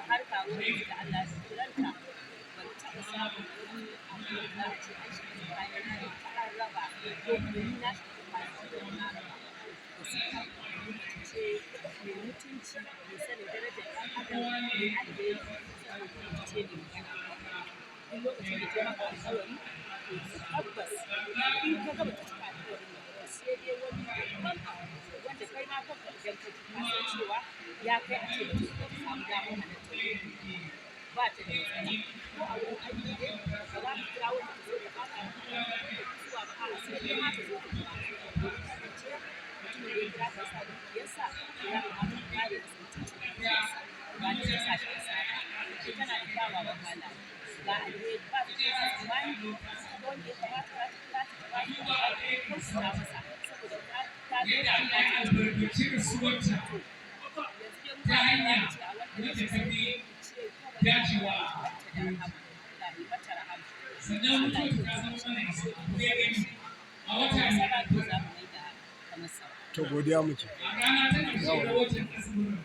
har kawo yanzu da Allah ya ranta ban taɓa samun wani abu da za a ce an shiga tsakanin na ta raba ko kuma ni na shiga tsakanin da wani raba gaskiya ce mai mutunci mai sanin darajar ɗan adam mai alheri saboda mace ce mai magana duk lokacin da ta maka alƙawari to tabbas in ka gaba ta cika alƙawarin nan sai dai wani babban abu wanda kai ma kanka idan ka ji ka san cewa ya kai a ce mutum ba ta samu damar halartar ba ta da matsala ko a wurin aiki ne ba za ta kira wani ta zo ta baka zuwa ba a sai dai ma ta zo ta kira domin kasance mutum da ya kira ka sa dukiyarsa ya kamata ka kare da mutuncin dukiyarsa ba ta da sa shi sa ita tana da kyawawan halaye ga alheri ba ta da tsammani wanda ya kamata ta kira ta ba ta ko su ta masa saboda ta zo da albarkaci rasuwarta ta hanya wadda ta fi dacewa sannan mutum ta zama mana daidai a wata ne za mu mai da kamar sa to godiya muke a rana ta ƙarshe da watan azumin